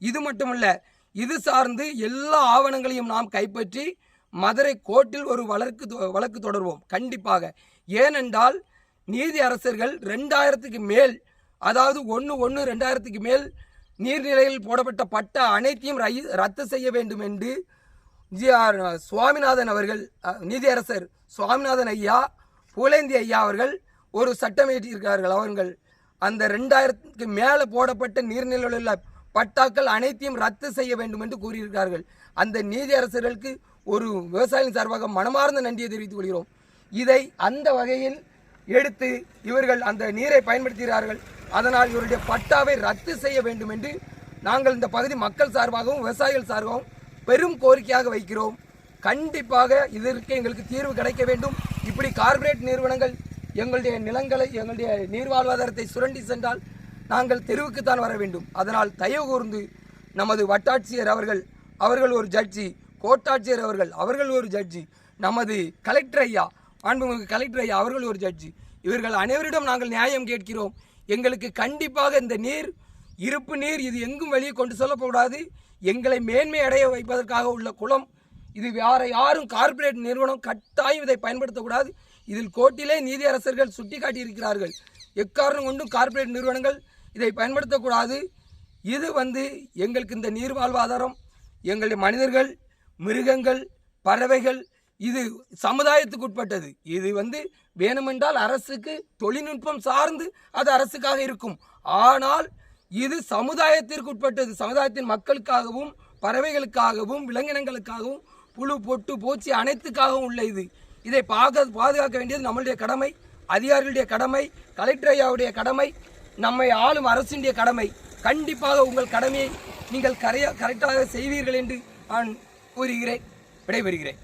இது மட்டுமல்ல, இது சார்ந்து எல்லா ஆவணங்களையும் நாம் கைப்பற்றி மதுரை கோர்ட்டில் ஒரு வழக்கு தொடர்வோம் கண்டிப்பாக. ஏனென்றால் நீதி அரசர்கள் 2000க்கு மேல், அதாவது 1/1/2000க்கு மேல் நீர்நிலையில் போடப்பட்ட பட்டா அனைத்தையும் ரத்து செய்ய வேண்டும் என்று சுவாமிநாதன் அவர்கள், நீதியரசர் சுவாமிநாதன் ஐயா, புகழேந்தி ஐயா அவர்கள் ஒரு சட்டம் இயற்றியிருக்கிறார்கள். அவர்கள் அந்த 2000க்கு மேலே போடப்பட்ட நீர்நிலையில் உள்ள பட்டாக்கள் அனைத்தையும் ரத்து செய்ய வேண்டும் என்று கூறியிருக்கிறார்கள். அந்த நீதியரசர்களுக்கு ஒரு விவசாயிகளின் சார்பாக மனமார்ந்த நன்றியை தெரிவித்துக் கொள்கிறோம். இதை அந்த வகையில் எடுத்து இவர்கள் அந்த நீரை பயன்படுத்துகிறார்கள். அதனால் இவருடைய பட்டாவை ரத்து செய்ய வேண்டும் என்று நாங்கள் இந்த பகுதி மக்கள் சார்பாகவும் விவசாயிகள் சார்பாகவும் பெரும் கோரிக்கையாக வைக்கிறோம். கண்டிப்பாக இதற்கு எங்களுக்கு தீர்வு கிடைக்க வேண்டும். இப்படி கார்ப்பரேட் நிறுவனங்கள் எங்களுடைய நிலங்களை, எங்களுடைய நீர் வாழ்வாதாரத்தை சுரண்டி சென்றால் நாங்கள் தெருவுக்குத்தான் வர வேண்டும். அதனால் தயவு கூர்ந்து நமது வட்டாட்சியர் அவர்கள் ஒரு ஜட்ஜி, கோட்டாட்சியர் அவர்கள் ஒரு ஜட்ஜி, நமது கலெக்டர் ஐயா, மாண்புமிகு கலெக்டர் ஐயா அவர்கள் ஒரு ஜட்ஜி, இவர்கள் அனைவரிடம் நாங்கள் நியாயம் கேட்கிறோம். எங்களுக்கு கண்டிப்பாக இந்த இருப்பு நீர் இது எங்கும் வெளியே கொண்டு செல்லக்கூடாது. எங்களை மேன்மை அடைய வைப்பதற்காக உள்ள குளம் இது. வேற யாரும் கார்ப்பரேட் நிறுவனம் கட்டாயம் இதை பயன்படுத்தக்கூடாது. இதில் கோர்ட்டிலே நீதியரசர்கள் சுட்டிக்காட்டியிருக்கிறார்கள். எக்காரணம் கொண்டும் கார்ப்பரேட் நிறுவனங்கள் இதை பயன்படுத்தக்கூடாது. இது எங்களுக்கு இந்த நீர் வாழ்வாதாரம், எங்களுடைய மனிதர்கள், மிருகங்கள், பறவைகள், இது சமுதாயத்துக்கு உட்பட்டது. இது வேணுமென்றால் அரசுக்கு தொழில்நுட்பம் சார்ந்து அது அரசுக்காக இருக்கும். ஆனால் இது சமுதாயத்திற்கு உட்பட்டது. சமுதாயத்தின் மக்களுக்காகவும், பறவைகளுக்காகவும், விலங்கினங்களுக்காகவும், புழு பொட்டு பூச்சி அனைத்துக்காகவும் உள்ள இது. இதை பாதுகாக்க வேண்டியது நம்மளுடைய கடமை, அதிகாரிகளுடைய கடமை, கலெக்டர் ஐயாவுடைய கடமை, நம்மை ஆளும் அரசுடைய கடமை. கண்டிப்பாக உங்கள் கடமையை நீங்கள் கரெக்டாக செய்வீர்கள் என்று நான் கூறுகிறேன். விடைபெறுகிறேன்.